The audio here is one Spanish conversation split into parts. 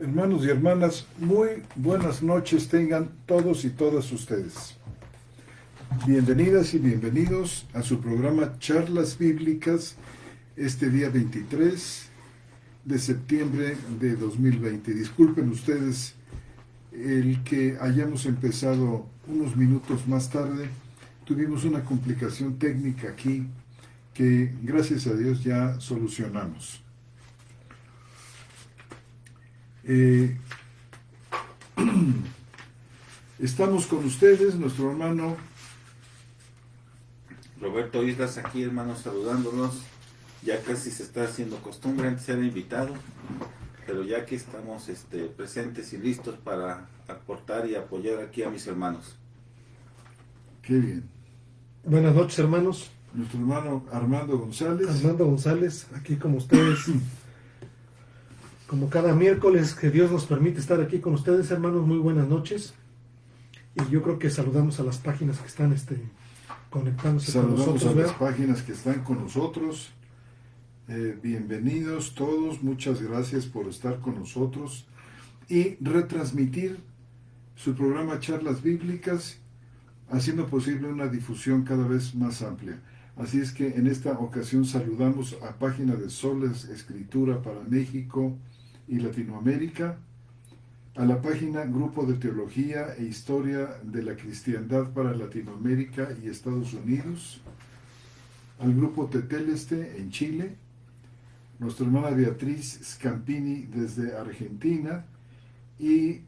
Hermanos y hermanas, muy buenas noches tengan todos y todas ustedes. Bienvenidas y bienvenidos a su programa Charlas Bíblicas este día 23 de septiembre de 2020. Disculpen ustedes el que hayamos empezado unos minutos más tarde. Tuvimos una complicación técnica aquí que gracias a Dios ya solucionamos. Estamos con ustedes, nuestro hermano Roberto Islas aquí, hermanos, saludándonos. Ya casi se está haciendo costumbre, antes era invitado, pero ya que estamos presentes y listos para aportar y apoyar aquí a mis hermanos. Qué bien. Buenas noches, hermanos. Nuestro hermano Armando González. Armando González, aquí como ustedes, como cada miércoles que Dios nos permite estar aquí con ustedes, hermanos, muy buenas noches. Y yo creo que saludamos a las páginas que están conectándose con Saludamos nosotros. a las ¿verdad? páginas que están con nosotros. Bienvenidos todos, muchas gracias por estar con nosotros y retransmitir su programa Charlas Bíblicas, haciendo posible una difusión cada vez más amplia. Así es que en esta ocasión saludamos a Página de Soles Escritura para México y Latinoamérica, a la página Grupo de Teología e Historia de la Cristiandad para Latinoamérica y Estados Unidos, al Grupo Teteleste en Chile, nuestra hermana Beatriz Scampini desde Argentina, y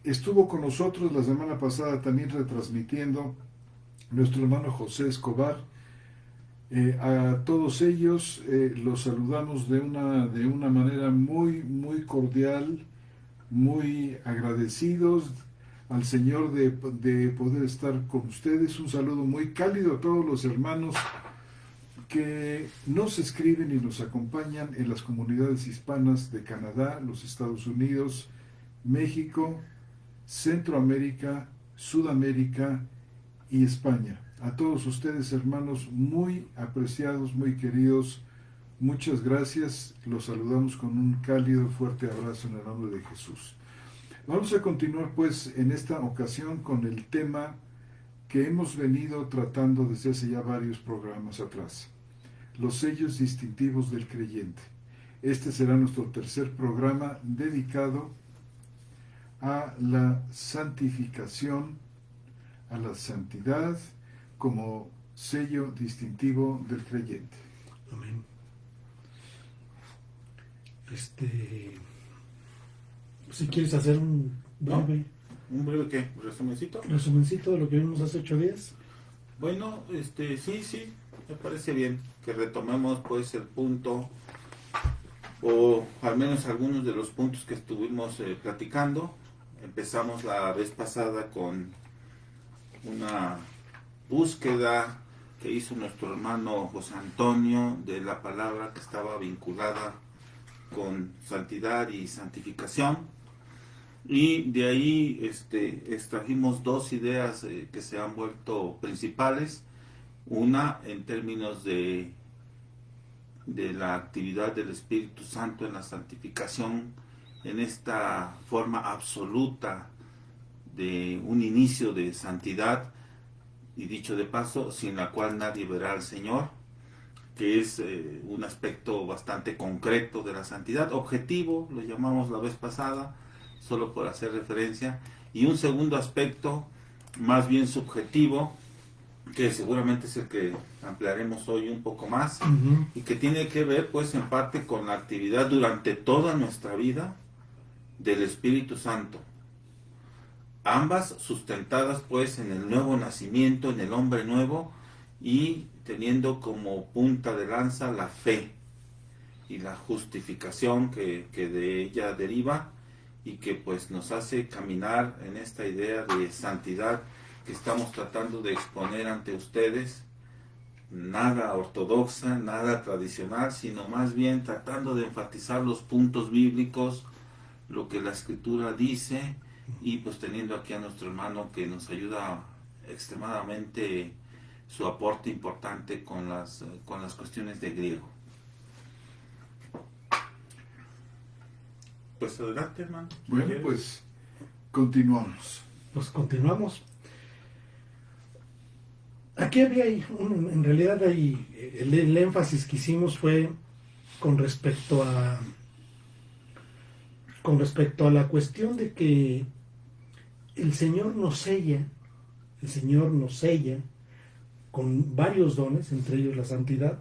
estuvo con nosotros la semana pasada también retransmitiendo nuestro hermano José Escobar. A todos ellos los saludamos de una manera muy cordial, muy agradecidos al Señor de poder estar con ustedes. Un saludo muy cálido a todos los hermanos que nos escriben y nos acompañan en las comunidades hispanas de Canadá, los Estados Unidos, México, Centroamérica, Sudamérica y España. A todos ustedes, hermanos, muy apreciados, muy queridos, muchas gracias. Los saludamos con un cálido, fuerte abrazo en el nombre de Jesús. Vamos a continuar, pues, en esta ocasión con el tema que hemos venido tratando desde hace ya varios programas atrás: los sellos distintivos del creyente. Este será nuestro tercer programa dedicado a la santificación, a la santidad como sello distintivo del creyente. Amén. Si quieres hacer un breve ¿Un breve qué? ¿Resumencito? resumencito de lo que vimos hace 8 días. Bueno, sí, me parece bien que retomemos pues el punto, o al menos algunos de los puntos que estuvimos platicando. Empezamos la vez pasada con una búsqueda que hizo nuestro hermano José Antonio de la palabra que estaba vinculada con santidad y santificación, y de ahí extrajimos dos ideas que se han vuelto principales. Una en términos de la actividad del Espíritu Santo en la santificación, en esta forma absoluta de un inicio de santidad, y dicho de paso, sin la cual nadie verá al Señor, que es un aspecto bastante concreto de la santidad, objetivo, lo llamamos la vez pasada, solo por hacer referencia, y un segundo aspecto más bien subjetivo, que seguramente es el que ampliaremos hoy un poco más, y que tiene que ver pues en parte con la actividad durante toda nuestra vida del Espíritu Santo, ambas sustentadas pues en el nuevo nacimiento, en el hombre nuevo, y teniendo como punta de lanza la fe y la justificación que de ella deriva, y que pues nos hace caminar en esta idea de santidad que estamos tratando de exponer ante ustedes, nada ortodoxa, nada tradicional, sino más bien tratando de enfatizar los puntos bíblicos, lo que la Escritura dice, y pues teniendo aquí a nuestro hermano que nos ayuda extremadamente, su aporte importante con las cuestiones de griego. Pues adelante, hermano. Bueno, pues continuamos. Pues continuamos. Aquí había, en realidad el énfasis que hicimos fue con respecto a la cuestión de que el Señor nos sella con varios dones, entre ellos la santidad,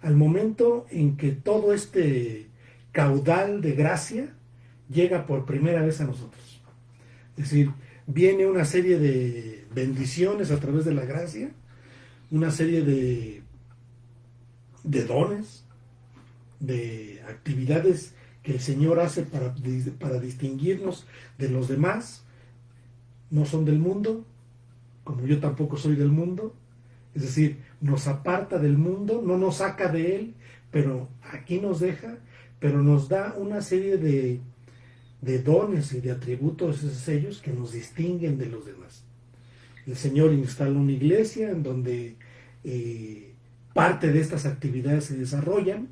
al momento en que todo este caudal de gracia llega por primera vez a nosotros. Es decir, viene una serie de bendiciones a través de la gracia, una serie de dones, de actividades que el Señor hace para distinguirnos de los demás. No son del mundo, como yo tampoco soy del mundo. Es decir, nos aparta del mundo, no nos saca de él, pero aquí nos deja, pero nos da una serie de dones y de atributos, esos sellos que nos distinguen de los demás. El Señor instala una iglesia en donde parte de estas actividades se desarrollan,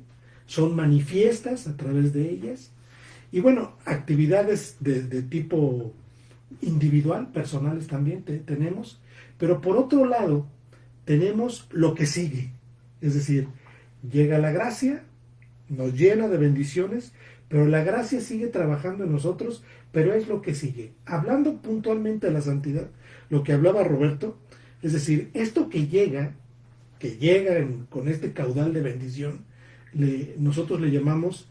son manifiestas a través de ellas, y bueno, actividades de tipo individual, personales también tenemos, pero por otro lado tenemos lo que sigue, es decir, llega la gracia, nos llena de bendiciones, pero la gracia sigue trabajando en nosotros, pero es lo que sigue. Hablando puntualmente de la santidad, lo que hablaba Roberto, es decir, esto que llega con este caudal de bendición, nosotros le llamamos,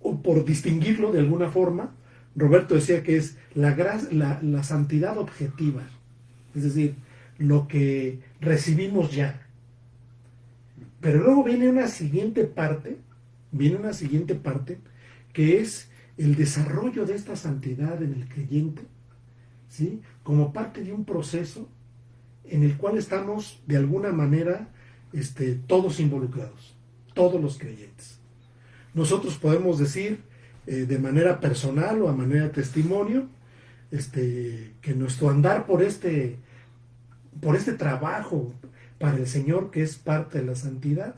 o por distinguirlo de alguna forma, Roberto decía que es la santidad objetiva, es decir, lo que recibimos ya. Pero luego viene una siguiente parte, que es el desarrollo de esta santidad en el creyente, ¿sí? Como parte de un proceso en el cual estamos de alguna manera todos involucrados, todos los creyentes. Nosotros podemos decir de manera personal o a manera de testimonio que nuestro andar por este trabajo para el Señor, que es parte de la santidad,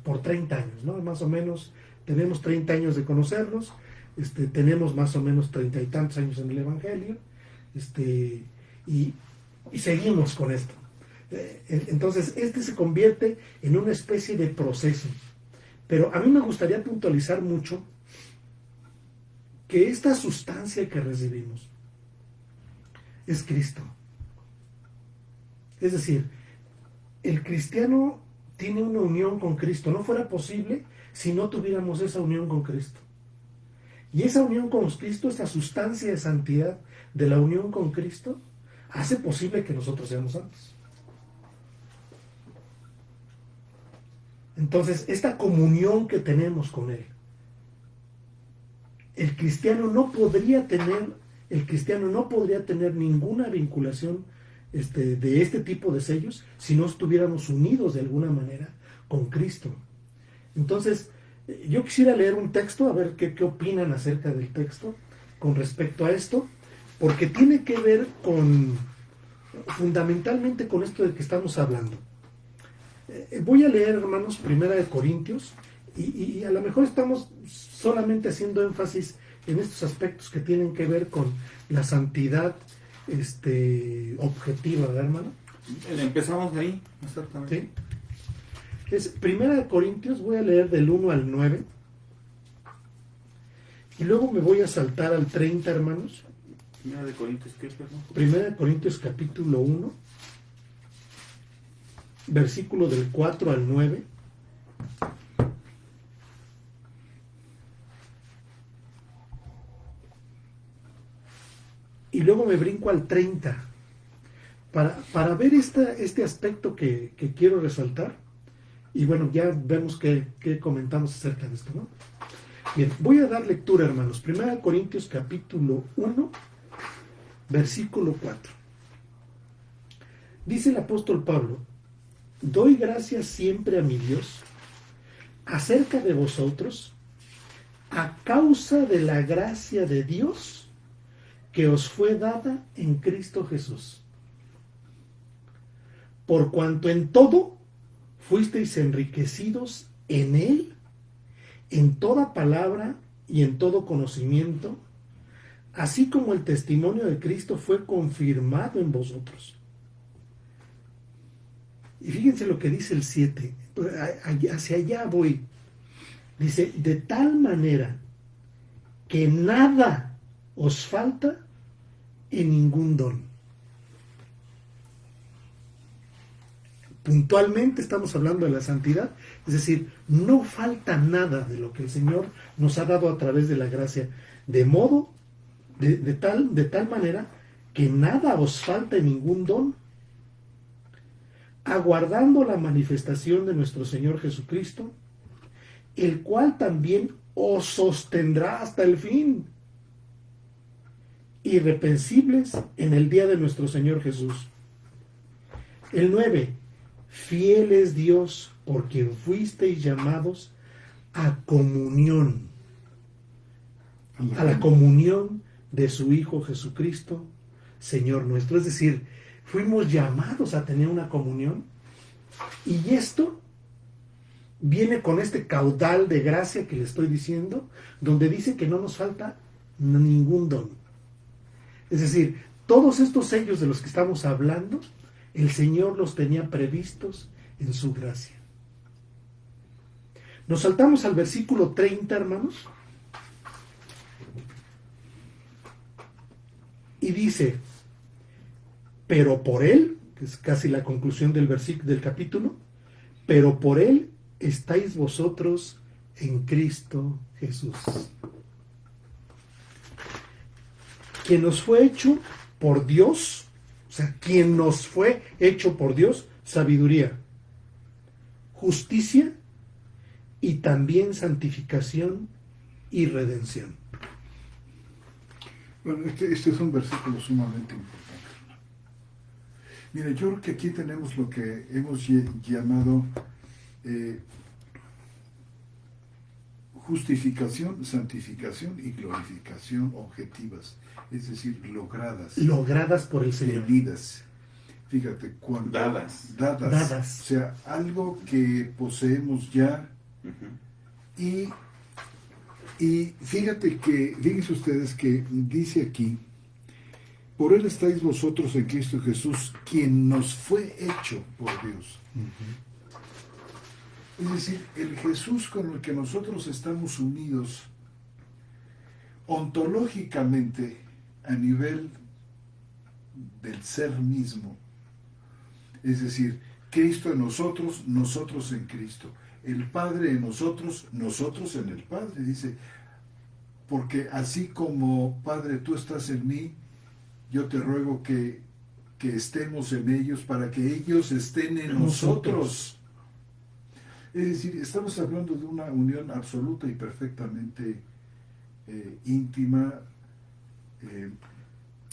por 30 años, ¿no? Más o menos tenemos 30 años de conocerlos, tenemos más o menos 30 y tantos años en el Evangelio, y seguimos con esto. Entonces, se convierte en una especie de proceso. Pero a mí me gustaría puntualizar mucho que esta sustancia que recibimos es Cristo. Es decir, el cristiano tiene una unión con Cristo. No fuera posible si no tuviéramos esa unión con Cristo. Y esa unión con Cristo, esa sustancia de santidad de la unión con Cristo, hace posible que nosotros seamos santos. Entonces, esta comunión que tenemos con Él, el cristiano no podría tener ninguna vinculación de este tipo de sellos si no estuviéramos unidos de alguna manera con Cristo. Entonces, yo quisiera leer un texto, a ver qué opinan acerca del texto con respecto a esto, porque tiene que ver fundamentalmente con esto de que estamos hablando. Voy a leer, hermanos, 1 Corintios, y a lo mejor estamos solamente haciendo énfasis en estos aspectos que tienen que ver con la santidad objetiva, ¿verdad, hermano? Empezamos ahí, exactamente. ¿Sí? Es 1 Corintios, voy a leer del 1 al 9, y luego me voy a saltar al 30, hermanos. 1 Corintios, ¿qué, perdón? 1 Corintios capítulo 1, versículo del 4 al 9. Y luego me brinco al 30 para ver este aspecto que quiero resaltar. Y bueno, ya vemos qué comentamos acerca de esto, ¿no? Bien, voy a dar lectura, hermanos. 1 Corintios capítulo 1, versículo 4. Dice el apóstol Pablo: doy gracias siempre a mi Dios acerca de vosotros, a causa de la gracia de Dios que os fue dada en Cristo Jesús. Por cuanto en todo fuisteis enriquecidos en Él, en toda palabra y en todo conocimiento, así como el testimonio de Cristo fue confirmado en vosotros. Y fíjense lo que dice el 7, hacia allá voy. Dice, de tal manera que nada os falta en ningún don. Puntualmente estamos hablando de la santidad, es decir, no falta nada de lo que el Señor nos ha dado a través de la gracia, de modo, de tal manera que nada os falta en ningún don, aguardando la manifestación de nuestro Señor Jesucristo, el cual también os sostendrá hasta el fin, irreprensibles en el día de nuestro Señor Jesús. El 9, fiel es Dios por quien fuisteis llamados a comunión, a la comunión de su Hijo Jesucristo, Señor nuestro. Es decir, fuimos llamados a tener una comunión, y esto viene con este caudal de gracia que le estoy diciendo, donde dice que no nos falta ningún don. Es decir, todos estos sellos de los que estamos hablando, el Señor los tenía previstos en su gracia. Nos saltamos al versículo 30, hermanos, y dice, pero por Él, que es casi la conclusión del capítulo, pero por Él estáis vosotros en Cristo Jesús, quien nos fue hecho por Dios, o sea, quien nos fue hecho por Dios, sabiduría, justicia y también santificación y redención. Bueno, este es un versículo sumamente importante. Mira, yo creo que aquí tenemos lo que hemos llamado justificación, santificación y glorificación objetivas, es decir, logradas por el Señor, tenidas. Fíjate, cuando dadas, o sea, algo que poseemos ya. Uh-huh. Y fíjense ustedes que dice aquí, por Él estáis vosotros en Cristo Jesús, quien nos fue hecho por Dios. Uh-huh. Es decir, el Jesús con el que nosotros estamos unidos ontológicamente a nivel del ser mismo. Es decir, Cristo en nosotros, nosotros en Cristo. El Padre en nosotros, nosotros en el Padre. Dice, porque así como Padre tú estás en mí, yo te ruego que estemos en ellos para que ellos estén en nosotros. Es decir, estamos hablando de una unión absoluta y perfectamente íntima,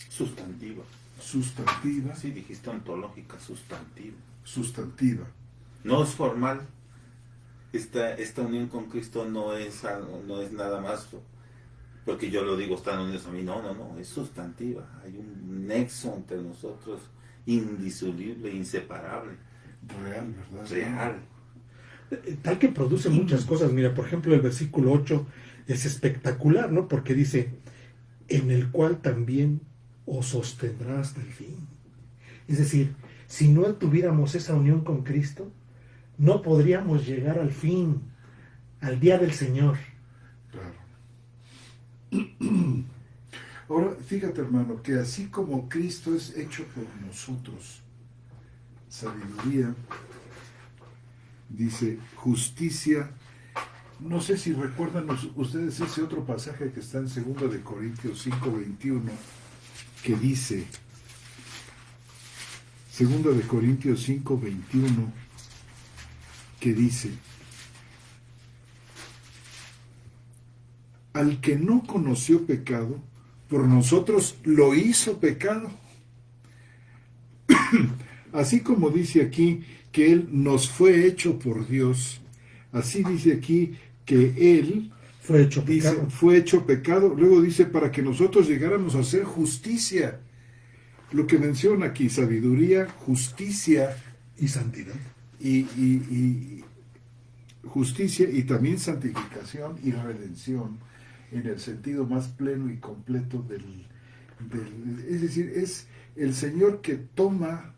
sustantiva. Sí, dijiste ontológica, sustantiva. No es formal. Esta unión con Cristo no es nada más porque yo lo digo, están unidos a mí. No, es sustantiva. Hay un nexo entre nosotros indisoluble, inseparable. Real, ¿verdad? Real. Tal que produce muchas cosas. Mira, por ejemplo, el versículo 8 es espectacular, ¿no? Porque dice, en el cual también os sostendrá hasta el fin. Es decir, si no tuviéramos esa unión con Cristo, no podríamos llegar al fin, al día del Señor. Claro. Ahora, fíjate, hermano, que así como Cristo es hecho por nosotros, sabiduría, dice justicia. No sé si recuerdan ustedes ese otro pasaje que está en 2 de Corintios 5:21, que dice, 2 de Corintios 5:21, que dice, al que no conoció pecado, por nosotros lo hizo pecado. Así como dice aquí que Él nos fue hecho por Dios, así dice aquí que Él fue hecho pecado. Dice, fue hecho pecado. Luego dice, para que nosotros llegáramos a hacer justicia. Lo que menciona aquí, sabiduría, justicia y santidad. Y justicia y también santificación y redención. en el sentido más pleno y completo es decir, es el Señor que toma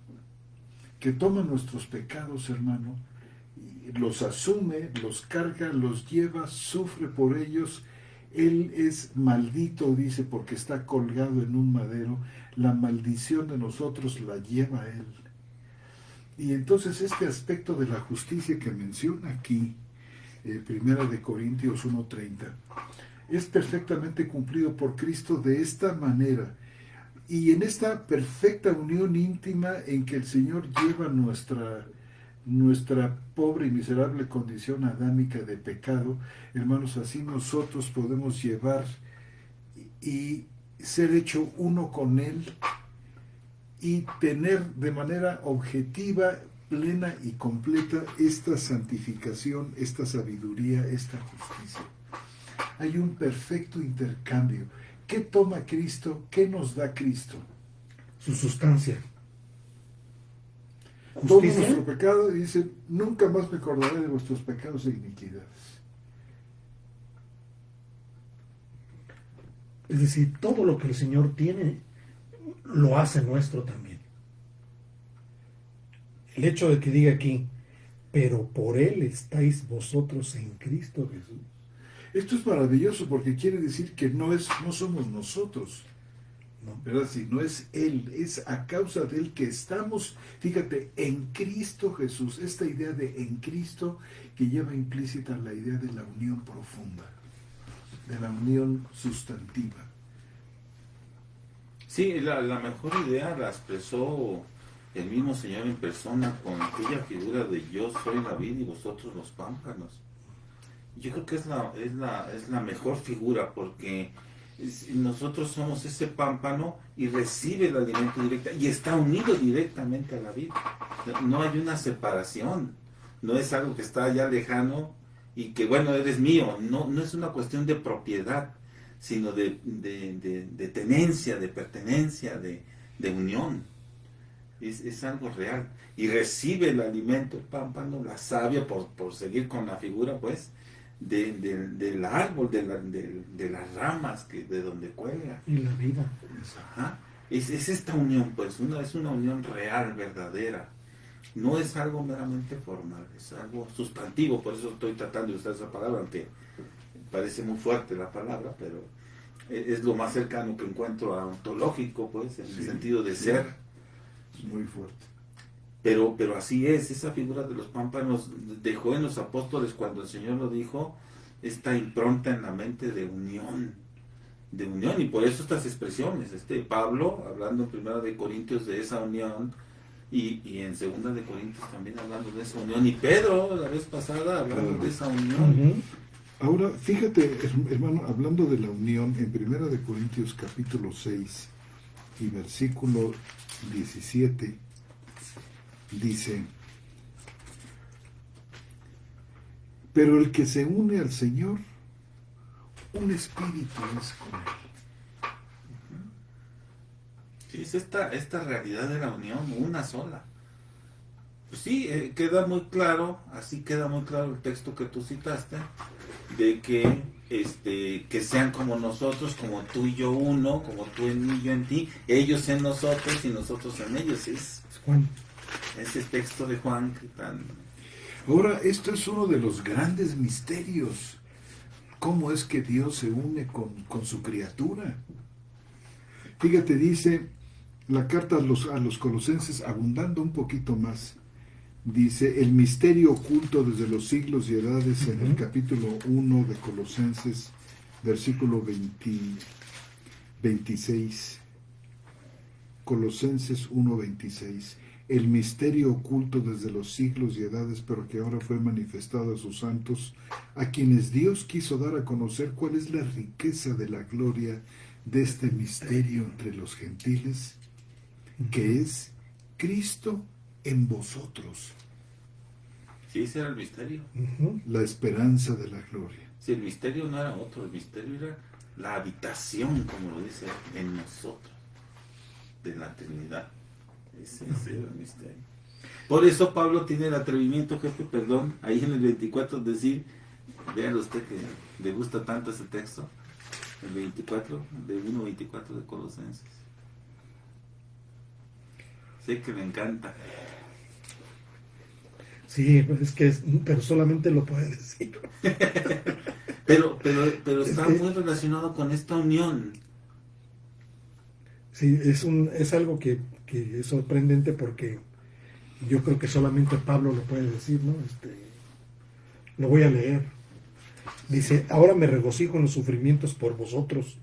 nuestros pecados, hermano, y los asume, los carga, los lleva, sufre por ellos. Él es maldito, dice, porque está colgado en un madero. La maldición de nosotros la lleva Él. Y entonces este aspecto de la justicia que menciona aquí, 1 de Corintios 1:30, es perfectamente cumplido por Cristo de esta manera. Y en esta perfecta unión íntima en que el Señor lleva nuestra pobre y miserable condición adámica de pecado, hermanos, así nosotros podemos llevar y ser hecho uno con Él y tener de manera objetiva, plena y completa esta santificación, esta sabiduría, esta justicia. Hay un perfecto intercambio. ¿Qué toma Cristo? ¿Qué nos da Cristo? Su sustancia. Todo Justicia. nuestro pecado, y dice, nunca más me acordaré de vuestros pecados e iniquidades. Es decir, todo lo que el Señor tiene, lo hace nuestro también. El hecho de que diga aquí, pero por Él estáis vosotros en Cristo Jesús. Esto es maravilloso porque quiere decir que no somos nosotros, ¿No? ¿verdad? Si no es Él, es a causa de Él que estamos, fíjate, en Cristo Jesús. Esta idea de en Cristo que lleva implícita la idea de la unión profunda, de la unión sustantiva. Sí, la mejor idea la expresó el mismo Señor en persona con aquella figura de yo soy la vid y vosotros los pámpanos. Yo creo que es la mejor figura porque nosotros somos ese pámpano y recibe el alimento directo y está unido directamente a la vid. No hay una separación, no es algo que está allá lejano y que bueno, eres mío. No es una cuestión de propiedad, sino de tenencia, de pertenencia, de unión. Es algo real. Y recibe el alimento, el pámpano, la savia, por seguir con la figura, pues, del árbol, de las ramas de donde cuelga. Y la vida. Ajá. Es esta unión, pues, es una unión real, verdadera. No es algo meramente formal, es algo sustantivo. Por eso estoy tratando de usar esa palabra, aunque parece muy fuerte la palabra, pero es lo más cercano que encuentro a ontológico, pues, en el sentido de ser. Es muy fuerte. Pero así es, esa figura de los pámpanos dejó en los apóstoles cuando el Señor lo dijo, esta impronta en la mente de unión, y por eso estas expresiones, Pablo hablando en 1 de Corintios de esa unión, y en 2 de Corintios también hablando de esa unión, y Pedro la vez pasada hablando de esa unión. Ahora, fíjate, hermano, hablando de la unión, en 1 de Corintios capítulo 6 y versículo 17, dice, pero el que se une al Señor, un espíritu es con Él. Sí, es esta realidad de la unión, una sola. Pues sí, queda muy claro, así queda muy claro el texto que tú citaste, de que sean como nosotros, como tú y yo uno, como tú en mí, yo en ti, ellos en nosotros y nosotros en ellos. Es Juan. ese texto de Juan que tan... Ahora, esto es uno de los grandes misterios. ¿Cómo es que Dios se une con su criatura? Fíjate, dice la carta a los Colosenses, abundando un poquito más, dice, el misterio oculto desde los siglos y edades, en el capítulo 1 de Colosenses, versículo 26. Colosenses 1:26. El misterio oculto desde los siglos y edades, pero que ahora fue manifestado a sus santos, a quienes Dios quiso dar a conocer cuál es la riqueza de la gloria de este misterio entre los gentiles, que es Cristo en vosotros. Sí, ese era el misterio. La esperanza de la gloria. Sí, el misterio no era otro, el misterio era la habitación, como lo dice, en nosotros, de la Trinidad. Ese era el misterio. Por eso Pablo tiene el atrevimiento, jefe, perdón, ahí en el 24, decir, vean usted que le gusta tanto ese texto, El 24, de 1:24 de Colosenses. Sé que me encanta. Sí, pero solamente lo puede decir. Pero está Es que- muy relacionado con esta unión. Sí, es algo que es sorprendente porque yo creo que solamente Pablo lo puede decir, ¿no? Lo voy a leer. Dice, ahora me regocijo en los sufrimientos por vosotros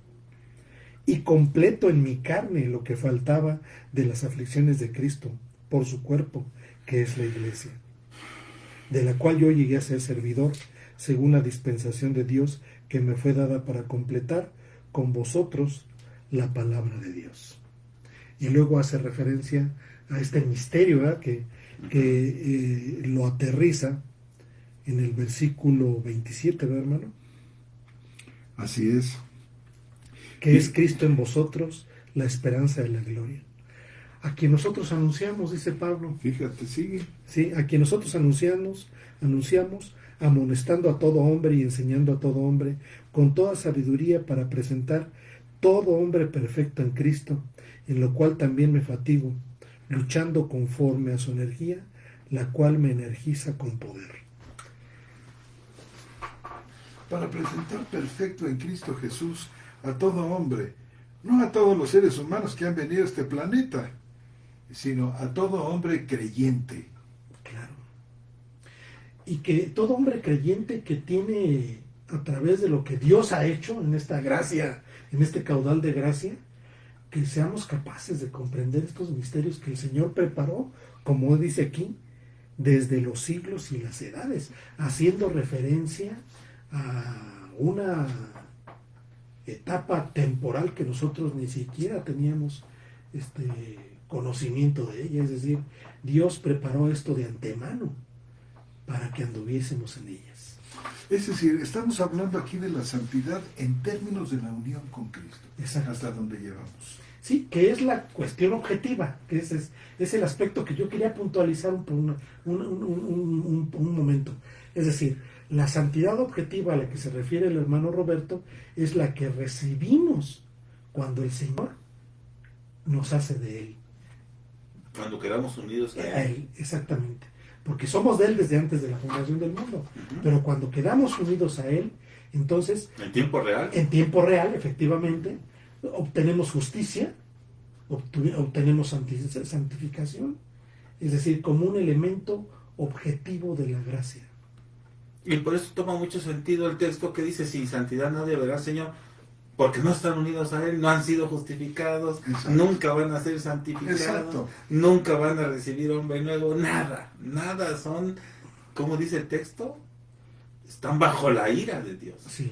y completo en mi carne lo que faltaba de las aflicciones de Cristo por su cuerpo, que es la iglesia, de la cual yo llegué a ser servidor, según la dispensación de Dios que me fue dada para completar con vosotros la palabra de Dios. Y luego hace referencia a este misterio, ¿verdad? que lo aterriza en el versículo 27, ¿verdad, hermano? Así es. Que es Cristo en vosotros, la esperanza de la gloria. A quien nosotros anunciamos, dice Pablo, Fíjate, sigue. ¿sí? A quien nosotros anunciamos, amonestando a todo hombre y enseñando a todo hombre, con toda sabiduría para presentar todo hombre perfecto en Cristo, en lo cual también me fatigo, luchando conforme a su energía, la cual me energiza con poder. Para presentar perfecto en Cristo Jesús a todo hombre, no a todos los seres humanos que han venido a este planeta, sino a todo hombre creyente. Claro. Y que todo hombre creyente que tiene, a través de lo que Dios ha hecho en esta gracia, en este caudal de gracia, que seamos capaces de comprender estos misterios que el Señor preparó, como dice aquí, desde los siglos y las edades, haciendo referencia a una etapa temporal que nosotros ni siquiera teníamos conocimiento de ella. Es decir, Dios preparó esto de antemano para que anduviésemos en ellas. Es decir, estamos hablando aquí de la santidad en términos de la unión con Cristo. Exacto. Hasta donde llevamos. Sí, que es la cuestión objetiva, que es el aspecto que yo quería puntualizar un momento. Es decir, la santidad objetiva a la que se refiere el hermano Roberto es la que recibimos cuando el Señor nos hace de Él. Cuando quedamos unidos A Él, exactamente. Porque somos de Él desde antes de la fundación del mundo. Pero cuando quedamos unidos a Él, entonces... ¿En tiempo real? En tiempo real, efectivamente, obtenemos justicia, obtenemos santificación, es decir, como un elemento objetivo de la gracia. Y por eso toma mucho sentido el texto que dice, sin santidad nadie verá al Señor, porque no están unidos a Él, no han sido justificados, Exacto. Nunca van a ser santificados, Exacto. Nunca van a recibir hombre nuevo, nada son, como dice el texto, están bajo la ira de Dios. Sí.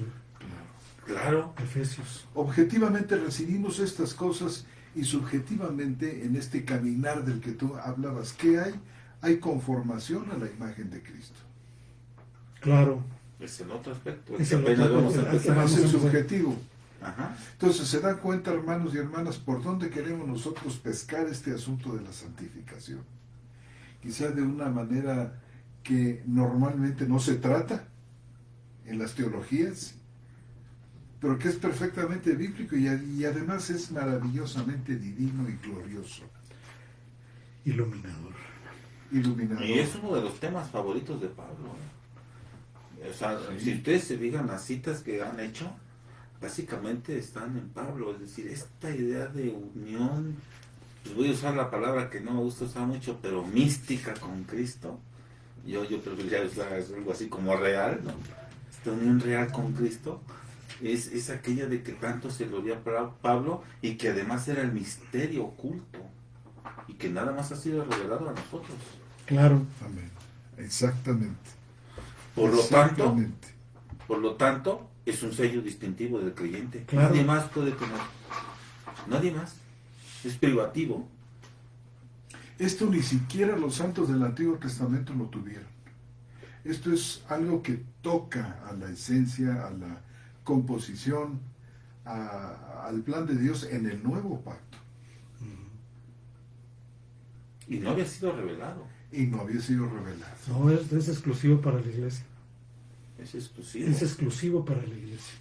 Claro. Efesios. Objetivamente recibimos estas cosas y subjetivamente en este caminar del que tú hablabas, ¿qué hay? Hay conformación a la imagen de Cristo. Claro. Es el otro aspecto. Es el apenas otro vamos a aspecto, empezar. Ese es vamos a- subjetivo. Ajá. Entonces se dan cuenta, hermanos y hermanas, por dónde queremos nosotros pescar este asunto de la santificación. Quizá de una manera que normalmente no se trata en las teologías, pero que es perfectamente bíblico y además es maravillosamente divino y glorioso, Iluminador. iluminador. Y es uno de los temas favoritos de Pablo. O sea, Sí. si ustedes se fijan las citas que han hecho, básicamente están en Pablo. Es decir, esta idea de unión, pues voy a usar la palabra que no me gusta usar mucho, pero mística con Cristo. Yo preferiría usar algo así como real, ¿no? Esta unión real con Cristo es aquella de que tanto se lo dio a Pablo y que además era el misterio oculto y que nada más ha sido revelado a nosotros. Claro. Amén. Exactamente. Por Exactamente. lo tanto, es un sello distintivo del creyente. Claro. Nadie más puede tener. Nadie más. Es privativo. Esto ni siquiera los santos del Antiguo Testamento lo tuvieron. Esto es algo que toca a la esencia, a la composición, al plan de Dios en el nuevo pacto. Y no había sido revelado. Y no había sido revelado. No, es exclusivo para la iglesia. Es exclusivo. Es exclusivo para la iglesia.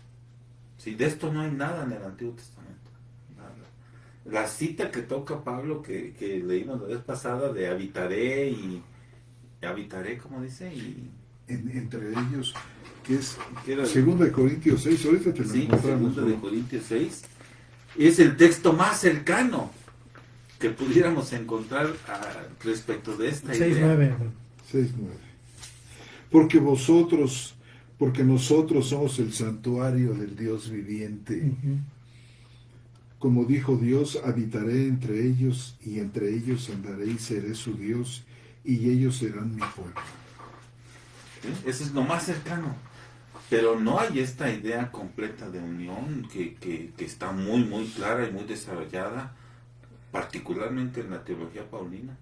Sí, de esto no hay nada en el Antiguo Testamento. Nada. La cita que toca Pablo, que leímos la vez pasada, de habitaré, ¿cómo dice? Y entre ellos, que es ¿qué era? 2 Corintios 6, ahorita te lo Sí, encontramos. 2 de Corintios 6, es el texto más cercano que pudiéramos encontrar respecto de esta 6:9. 6:9. Porque nosotros somos el santuario del Dios viviente. Ujú. Como dijo Dios, habitaré entre ellos y entre ellos andaré y seré su Dios y ellos serán mi pueblo. ¿Sí? Eso es lo más cercano. Pero no hay esta idea completa de unión que está muy, muy clara y muy desarrollada, particularmente en la teología paulina.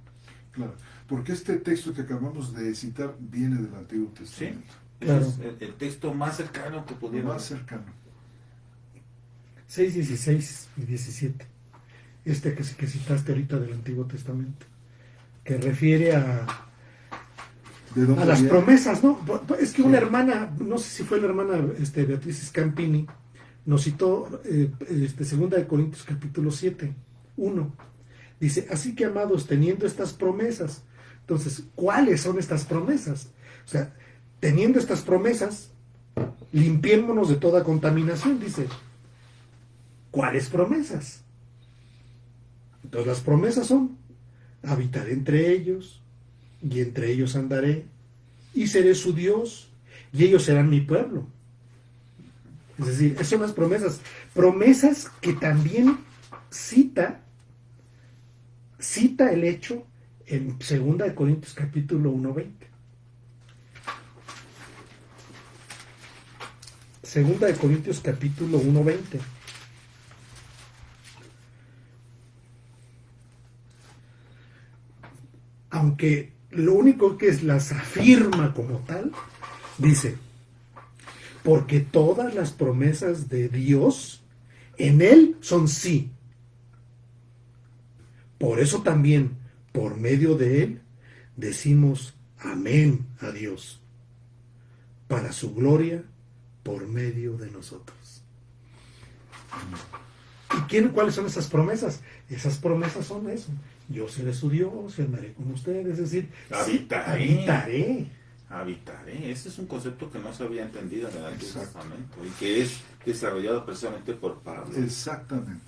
Claro, porque este texto que acabamos de citar viene del Antiguo Testamento. Claro. Ese es el texto más cercano que Lo pudiera más cercano. 6, 16 y 17. Este que citaste ahorita del Antiguo Testamento, que refiere ¿De dónde a las viene? promesas, ¿no? Es que una Sí. hermana, no sé si fue la hermana Beatriz Scampini, nos citó 2 Corintios capítulo 7, 1. Dice, así que amados, teniendo estas promesas. Entonces, ¿cuáles son estas promesas? O sea, teniendo estas promesas, limpiémonos de toda contaminación, dice. ¿Cuáles promesas? Entonces las promesas son, habitaré entre ellos, y entre ellos andaré, y seré su Dios, y ellos serán mi pueblo. Es decir, esas son las promesas que también cita el hecho en 2 Corintios capítulo 1:20. 2 Corintios capítulo 1:20. Aunque lo único que las afirma como tal, dice, porque todas las promesas de Dios en Él son sí. Por eso también, por medio de Él, decimos amén a Dios, para su gloria, por medio de nosotros. ¿Y cuáles son esas promesas? Esas promesas son eso. Yo seré su Dios y andaré con ustedes. Es decir, Habitaré. Ese es un concepto que no se había entendido en el Antiguo Exacto. Testamento y que es desarrollado precisamente por Pablo. Exactamente.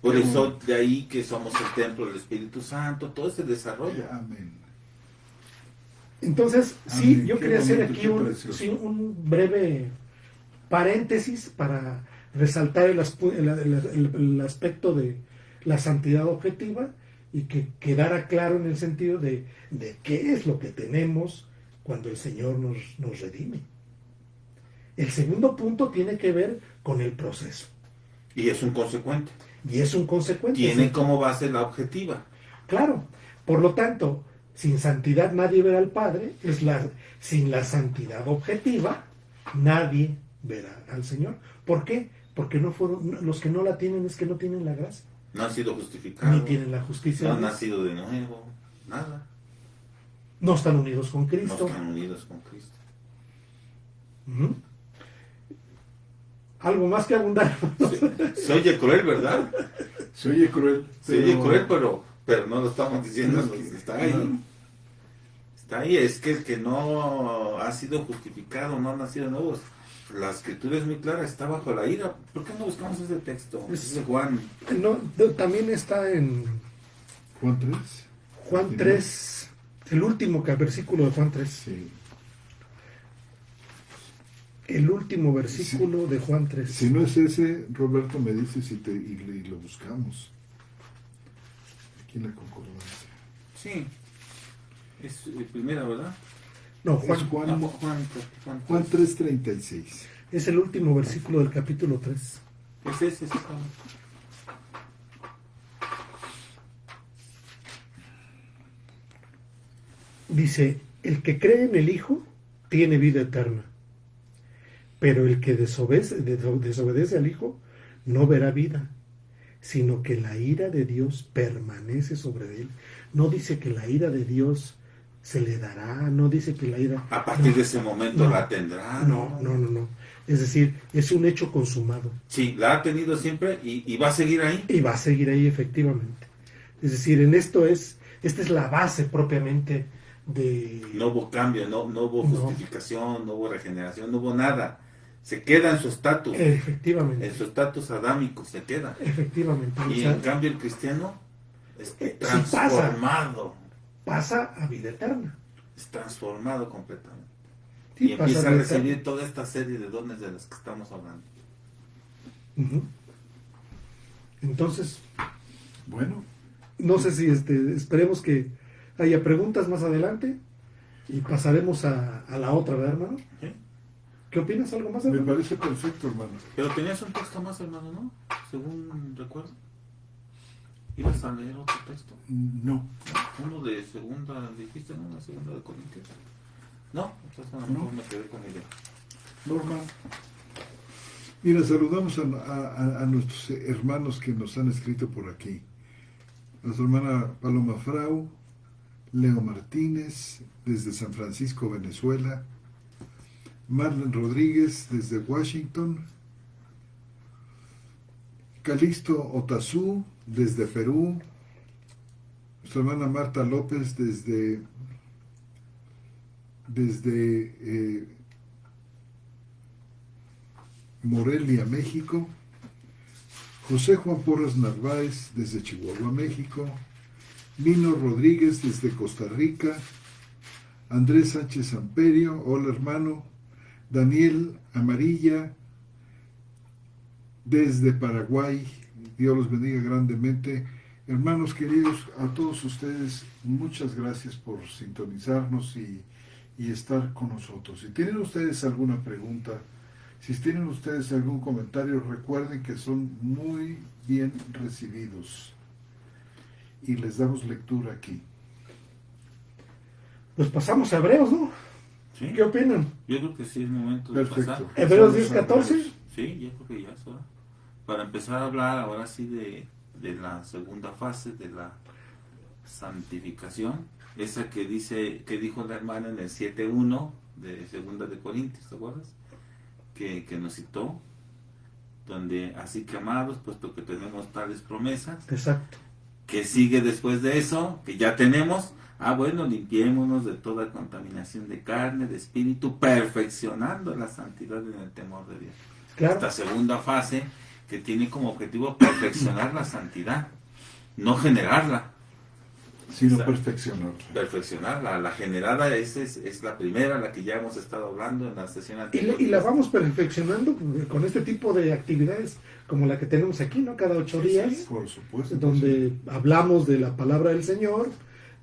Por Qué eso bueno. de ahí que somos el templo del Espíritu Santo, todo ese desarrollo. Amén. Entonces, Amén. sí, yo Qué quería hacer bonito, aquí qué precioso. un breve paréntesis para resaltar el aspecto de la santidad objetiva y que quedara claro en el sentido de qué es lo que tenemos cuando el Señor nos redime. El segundo punto tiene que ver con el proceso. Y es un consecuente. Y es un consecuente. Tiene ¿sí? como base la objetiva. Claro. Por lo tanto, sin santidad nadie verá al Padre. Sin la santidad objetiva, nadie verá al Señor. ¿Por qué? Porque los que no la tienen es que no tienen la gracia. No han sido justificados. Ni tienen la justicia. No han de Dios. nacido de nuevo. Nada. No están unidos con No Cristo. están unidos con Cristo. Ujú. Algo más que abundar. Se oye cruel, ¿verdad? Se oye cruel. Se oye cruel, pero no lo estamos diciendo. Está ahí. Claro. Está ahí. Es que el que no ha sido justificado, no ha nacido de nuevo. La escritura es muy clara, está bajo la ira. ¿Por qué no buscamos ese texto? Es de Juan. No, también está en Juan 3. Juan 3, el último versículo de Juan 3. Sí. El último versículo de Juan 3. Si no es ese, Roberto me dice y lo buscamos. Aquí en la concordancia. Sí. Es primera, ¿verdad? No, Es Juan, Juan 3:36. es el último versículo del capítulo 3. Es ese, sí. Dice, el que cree en el Hijo tiene vida eterna, pero el que desobedece al Hijo no verá vida, sino que la ira de Dios permanece sobre él. No dice que la ira de Dios se le dará, no dice que la ira... A partir de ese momento No. la tendrá. No. Es decir, es un hecho consumado. Sí, la ha tenido siempre y va a seguir ahí. Y va a seguir ahí efectivamente. Es decir, esta es la base propiamente de... No hubo cambio, no hubo No. justificación, no hubo regeneración, no hubo nada. Se queda en su estatus. Efectivamente. En su estatus adámico se queda. Efectivamente. Y O sea, en cambio el cristiano es sí transformado. pasa a vida eterna. Es transformado completamente. Sí, Y pasa empieza a vida recibir eterna. toda esta serie de dones de los que estamos hablando. Ujú. Entonces, Bueno, no sé si esperemos que haya preguntas más adelante y pasaremos a la otra, ¿verdad, hermano? ¿Sí? ¿Qué opinas? ¿Algo más, me hermano? parece perfecto, hermano. Pero tenías un texto más, hermano, ¿no? Según recuerdo. ¿Ibas a leer otro texto? No, Uno de segunda, dijiste, ¿no? Una segunda de Corintios. No, entonces a lo mejor me quedé con la idea. Norma. Mira, saludamos a nuestros hermanos que nos han escrito por aquí. Nuestra hermana Paloma Frau, Leo Martínez, desde San Francisco, Venezuela. Marlene Rodríguez, desde Washington. Calixto Otazú, desde Perú. Nuestra hermana Marta López, desde Morelia, México. José Juan Porras Narváez, desde Chihuahua, México. Nino Rodríguez, desde Costa Rica. Andrés Sánchez Amperio, hola hermano. Daniel Amarilla, desde Paraguay. Dios los bendiga grandemente. Hermanos queridos, a todos ustedes, muchas gracias por sintonizarnos y estar con nosotros. Si tienen ustedes alguna pregunta, si tienen ustedes algún comentario, recuerden que son muy bien recibidos. Y les damos lectura aquí. Pues pasamos a Hebreos, ¿no? ¿Sí? ¿Qué opinan? Yo creo que sí es momento de Perfecto. pasar. Hebreos Pasamos a 10:14. Hebreos. Sí, yo creo que ya es hora. Para empezar a hablar ahora sí de la segunda fase de la santificación, esa que dijo la hermana en el 7:1 de segunda de Corintios, ¿te acuerdas? Que nos citó, donde así que amados, puesto que tenemos tales promesas, Exacto. que sigue después de eso, que ya tenemos, bueno, limpiémonos de toda contaminación de carne, de espíritu, perfeccionando la santidad en el temor de Dios. Claro. Esta segunda fase que tiene como objetivo perfeccionar la santidad, no generarla, Sino Exacto. perfeccionarla. la generada es la primera, la que ya hemos estado hablando en la sesión anterior. Y la vamos perfeccionando con este tipo de actividades como la que tenemos aquí, ¿no? Cada 8 días, Por supuesto. donde hablamos de la palabra del Señor,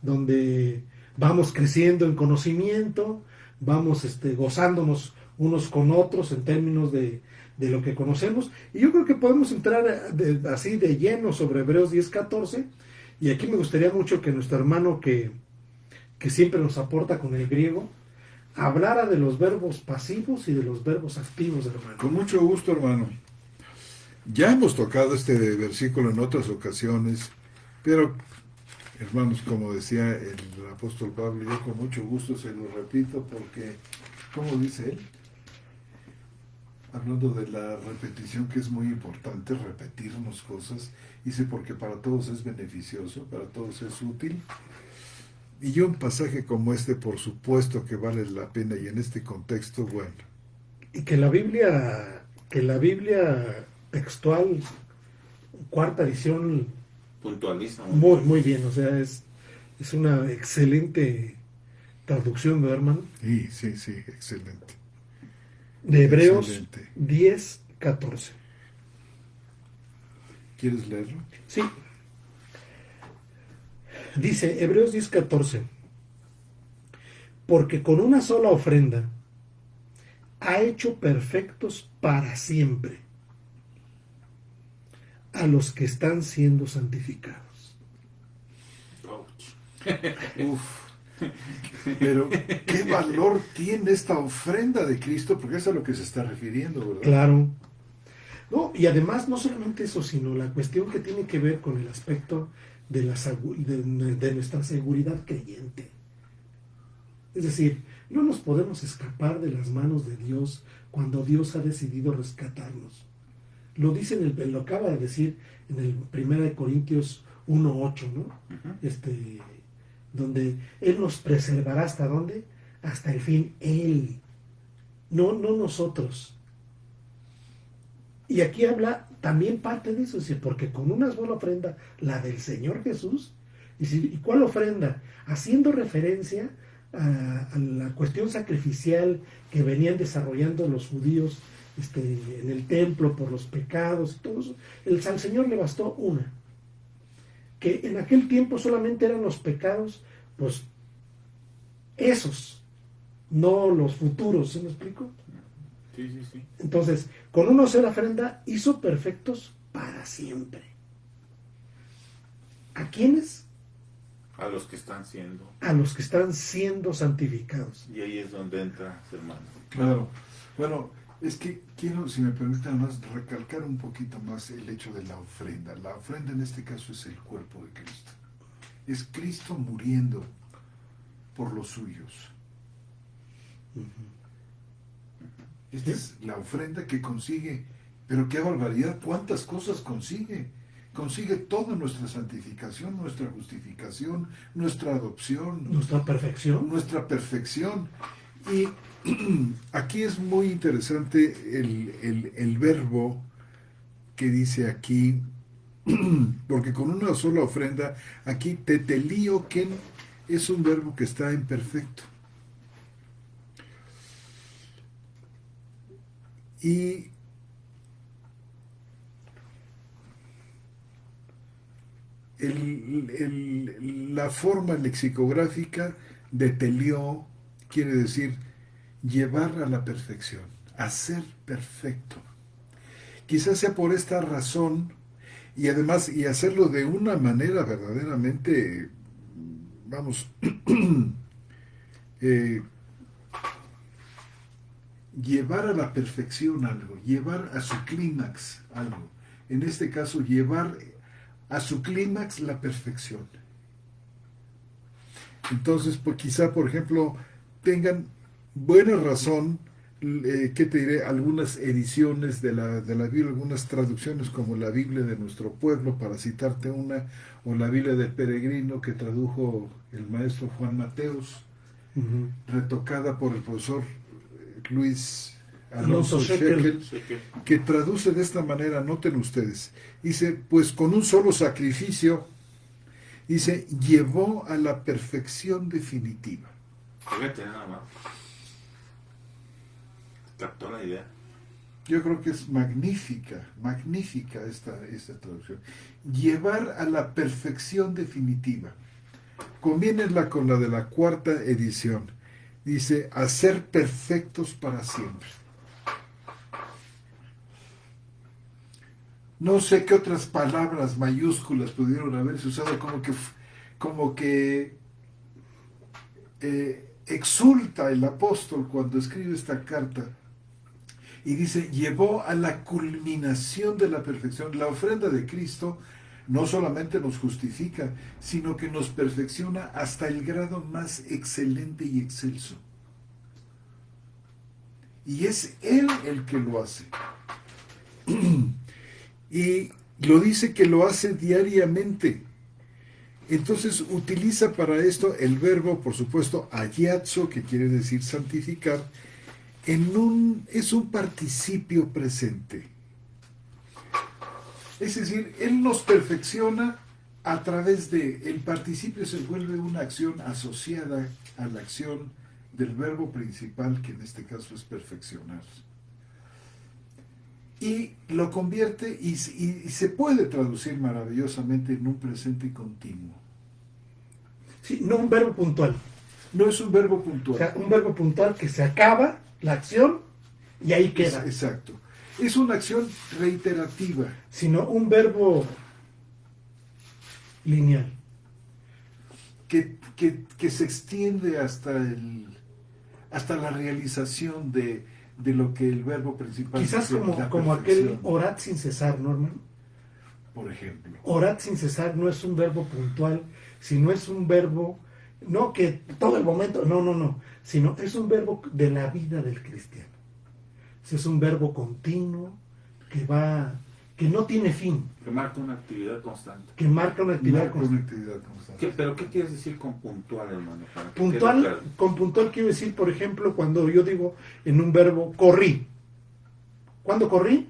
donde vamos creciendo en conocimiento, vamos gozándonos unos con otros en términos de lo que conocemos. Y yo creo que podemos entrar así de lleno sobre Hebreos 10:14. Y aquí me gustaría mucho que nuestro hermano que siempre nos aporta con el griego, hablara de los verbos pasivos y de los verbos activos, hermano. Con mucho gusto, hermano. Ya hemos tocado este versículo en otras ocasiones, pero, hermanos, como decía el apóstol Pablo, yo con mucho gusto se lo repito porque, ¿cómo dice él? Hablando de la repetición, que es muy importante, repetirnos cosas, dice, porque para todos es beneficioso, para todos es útil. Y un pasaje como este, por supuesto que vale la pena, y en este contexto, bueno. Y que la Biblia textual, cuarta edición, Puntualiza. muy, muy bien, o sea, es una excelente traducción, ¿verdad, hermano? Sí, excelente. De Hebreos Excelente. 10:14. ¿Quieres leerlo? Sí. Dice Hebreos 10:14, porque con una sola ofrenda ha hecho perfectos para siempre a los que están siendo santificados. Ouch. Uf. Pero, ¿qué valor tiene esta ofrenda de Cristo? Porque es a lo que se está refiriendo, ¿verdad? Claro. No, y además no solamente eso, sino la cuestión que tiene que ver con el aspecto de nuestra seguridad creyente. Es decir, No nos podemos escapar de las manos de Dios cuando Dios ha decidido rescatarnos. Lo dice lo acaba de decir en el 1 Corintios 1:8, ¿no? Uh-huh. Donde Él nos preservará ¿hasta dónde? Hasta el fin, Él, no nosotros. Y aquí habla también parte de eso, dice, porque con una sola ofrenda, la del Señor Jesús, ¿y cuál ofrenda? Haciendo referencia a la cuestión sacrificial que venían desarrollando los judíos en el templo por los pecados y todo eso. Al Señor le bastó una, que en aquel tiempo solamente eran los pecados, pues esos, no los futuros, ¿se me explico? Sí. Entonces, con una sola ofrenda hizo perfectos para siempre. ¿A quiénes? A los que están siendo. A los que están siendo santificados. Y ahí es donde entra, hermano. Claro. Bueno, es que quiero, si me permiten más, recalcar un poquito más el hecho de la ofrenda. La ofrenda en este caso es el cuerpo de Cristo. Es Cristo muriendo por los suyos. Esta es la ofrenda que consigue, pero qué barbaridad, cuántas cosas consigue. Consigue toda nuestra santificación, nuestra justificación, nuestra adopción, nuestra perfección. Y aquí es muy interesante el verbo que dice aquí, porque con una sola ofrenda, aquí tetelioken es un verbo que está en perfecto. Y la forma lexicográfica de telió quiere decir llevar a la perfección, hacer perfecto. Quizás sea por esta razón, y además, y hacerlo de una manera verdaderamente, vamos, llevar a la perfección algo, llevar a su clímax algo. En este caso, llevar a su clímax la perfección. Entonces, pues quizá, por ejemplo, tengan buena razón, ¿qué te diré? Algunas ediciones de la Biblia, algunas traducciones como la Biblia de nuestro pueblo, para citarte una, o la Biblia del peregrino que tradujo el maestro Juan Mateos, retocada por el profesor Luis Alonso Shekel, que traduce de esta manera, noten ustedes, dice, pues con un solo sacrificio, dice, llevó a la perfección definitiva. Fíjate nada más. Captó la idea. Yo creo que es magnífica esta traducción. Llevar a la perfección definitiva. Combínenla con la de la cuarta edición. Dice, hacer perfectos para siempre. No sé qué otras palabras mayúsculas pudieron haberse usado, como que exulta el apóstol cuando escribe esta carta y dice, llevó a la culminación de la perfección. La ofrenda de Cristo no solamente nos justifica, sino que nos perfecciona hasta el grado más excelente y excelso. Y es Él el que lo hace. Y lo dice que lo hace diariamente. Entonces utiliza para esto el verbo, por supuesto, ayazo, que quiere decir santificar, es un participio presente. Es decir, Él nos perfecciona a través el participio se vuelve una acción asociada a la acción del verbo principal, que en este caso es perfeccionar. Y lo convierte y se puede traducir maravillosamente en un presente continuo. Sí, no un verbo puntual. No es un verbo puntual. O sea, un verbo puntual que se acaba la acción y ahí queda. Exacto. Es una acción reiterativa. Sino un verbo lineal. Que se extiende hasta la realización de lo que el verbo principal quizás dice, como aquel orad sin cesar, ¿no, hermano? Por ejemplo. Orad sin cesar no es un verbo puntual, sino es un verbo no que todo el momento, no, sino es un verbo de la vida del cristiano. Es un verbo continuo que no tiene fin, Que marca una actividad constante. que marca una actividad Marca una constante. actividad constante. ¿Pero qué quieres decir con puntual, hermano? Para que quede Puntual, claro. con puntual quiero decir, por ejemplo, cuando yo digo en un verbo corrí. ¿Cuándo corrí?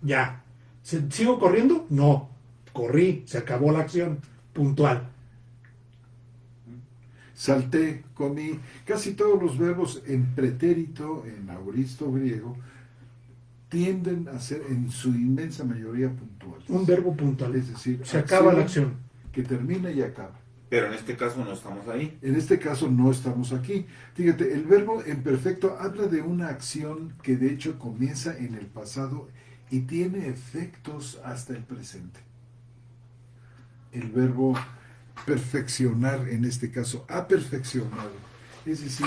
Ya. ¿Sigo corriendo? No. Corrí, se acabó la acción. Puntual. Salté, comí. Casi todos los verbos en pretérito, en auristo griego, tienden a ser en su inmensa mayoría puntuales. Un verbo puntual. Es decir, se acaba la acción. Que termina y acaba. Pero en este caso no estamos ahí. En este caso no estamos aquí. Fíjate, el verbo en perfecto habla de una acción que de hecho comienza en el pasado y tiene efectos hasta el presente. El verbo perfeccionar, en este caso, ha perfeccionado. Es decir,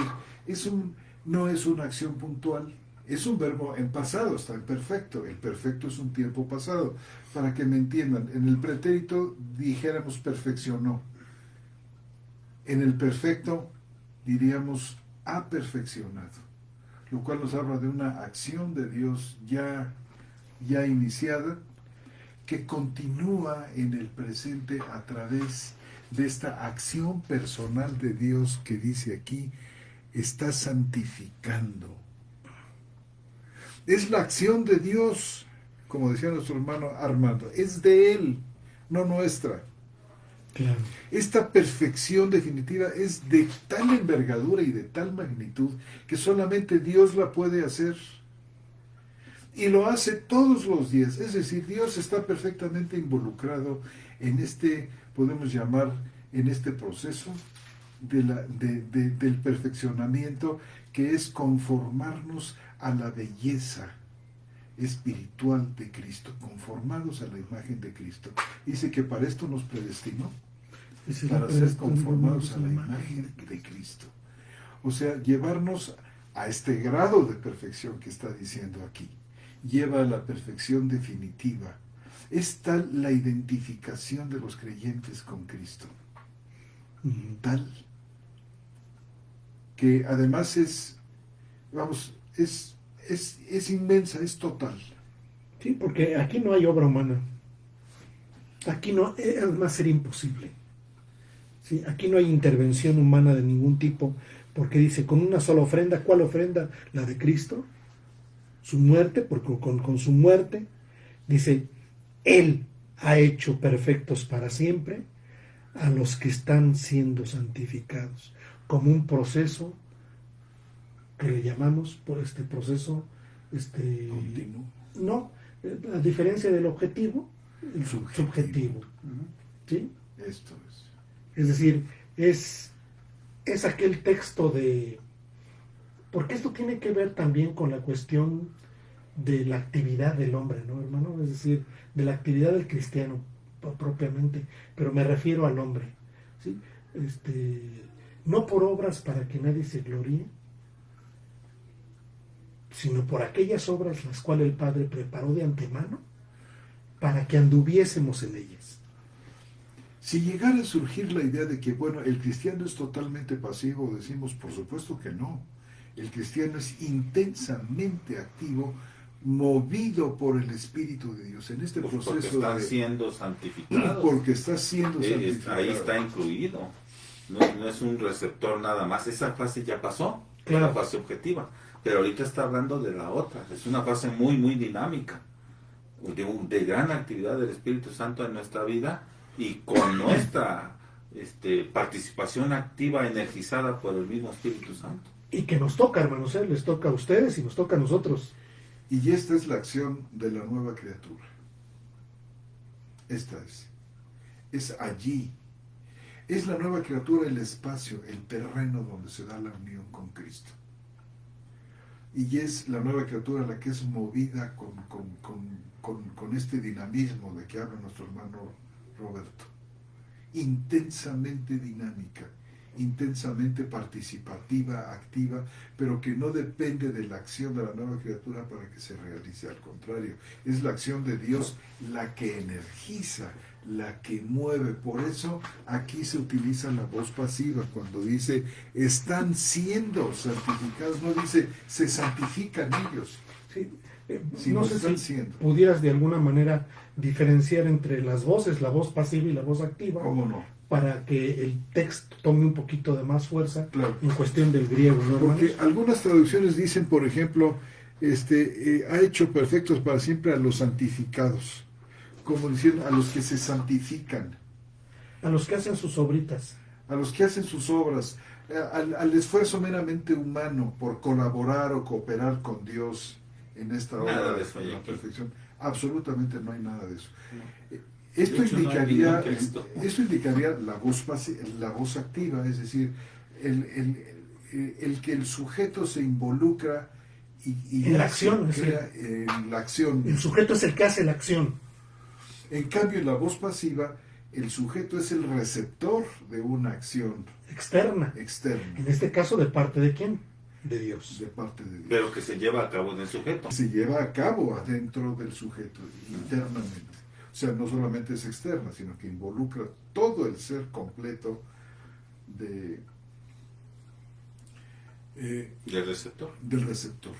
no es una acción puntual, es un verbo en pasado, está en perfecto. El perfecto es un tiempo pasado. Para que me entiendan, en el pretérito dijéramos perfeccionó. En el perfecto diríamos ha perfeccionado, lo cual nos habla de una acción de Dios ya iniciada, que continúa en el presente a través de esta acción personal de Dios que dice aquí, está santificando. Es la acción de Dios, como decía nuestro hermano Armando, es de Él, no nuestra. Claro. Esta perfección definitiva es de tal envergadura y de tal magnitud que solamente Dios la puede hacer. Y lo hace todos los días. Es decir, Dios está perfectamente involucrado en podemos llamar, en este proceso del perfeccionamiento, que es conformarnos a la belleza espiritual de Cristo, conformados a la imagen de Cristo. Dice que para esto nos predestinó, para ser conformados a la imagen de Cristo. O sea, llevarnos a este grado de perfección que está diciendo aquí. Lleva a la perfección definitiva. Es tal la identificación de los creyentes con Cristo. Tal que además es inmensa, es total. Sí, porque aquí no hay obra humana. Aquí no, es más, sería imposible. ¿Sí? Aquí no hay intervención humana de ningún tipo, porque dice, con una sola ofrenda. ¿Cuál ofrenda? La de Cristo. Su muerte, porque con su muerte, dice, Él ha hecho perfectos para siempre a los que están siendo santificados, como un proceso que le llamamos por este proceso Continuo. no, a diferencia del objetivo, el subjetivo. ¿Sí? Esto es. Es decir, es aquel texto de... Porque esto tiene que ver también con la cuestión de la actividad del hombre, ¿no, hermano? Es decir, de la actividad del cristiano propiamente, pero me refiero al hombre, ¿sí? No por obras para que nadie se gloríe, sino por aquellas obras las cuales el Padre preparó de antemano para que anduviésemos en ellas. Si llegara a surgir la idea de que, bueno, el cristiano es totalmente pasivo, decimos, por supuesto que no. El cristiano es intensamente activo, movido por el Espíritu de Dios en este proceso. Porque están siendo santificados. Porque está siendo santificado. Ahí está incluido. No es un receptor nada más. Esa fase ya pasó, claro. La fase objetiva. Pero ahorita está hablando de la otra. Es una fase muy, muy dinámica. De gran actividad del Espíritu Santo en nuestra vida y con nuestra participación activa, energizada por el mismo Espíritu Santo. Y que nos toca, hermanos, les toca a ustedes y nos toca a nosotros. Y esta es la acción de la nueva criatura. Esta es allí. Es la nueva criatura el espacio, el terreno donde se da la unión con Cristo. Y es la nueva criatura la que es movida con este dinamismo de que habla nuestro hermano Roberto. Intensamente dinámica, intensamente participativa, activa, pero que no depende de la acción de la nueva criatura para que se realice. Al contrario, es la acción de Dios la que energiza, la que mueve. Por eso aquí se utiliza la voz pasiva cuando dice están siendo santificados, no dice se santifican ellos. Sí. Sino No sé están si siendo. pudieras de alguna manera diferenciar entre las voces, la voz pasiva y la voz activa, ¿Cómo no? para que el texto tome un poquito de más fuerza Claro. en cuestión del griego, ¿no, Porque hermanos? algunas traducciones dicen, por ejemplo, ha hecho perfectos para siempre a los santificados, como diciendo a los que se santifican, A los que hacen sus obritas. a los que hacen sus obras, al esfuerzo meramente humano por colaborar o cooperar con Dios en esta Nada obra de eso hay de la aquí. perfección. Absolutamente no hay nada de eso. No. Esto De hecho, no hay indicaría, ningún Cristo. esto indicaría la voz activa, es decir, el que el sujeto se involucra y En la acción, crea en la acción. El sujeto es el que hace la acción. En cambio, en la voz pasiva, el sujeto es el receptor de una acción Externa. externa, En este caso, ¿de parte de quién? De Dios. de parte de Dios. Pero que se lleva a cabo en el sujeto. Se lleva a cabo adentro del sujeto, internamente. O sea, no solamente es externa, sino que involucra todo el ser completo Del receptor. del receptor.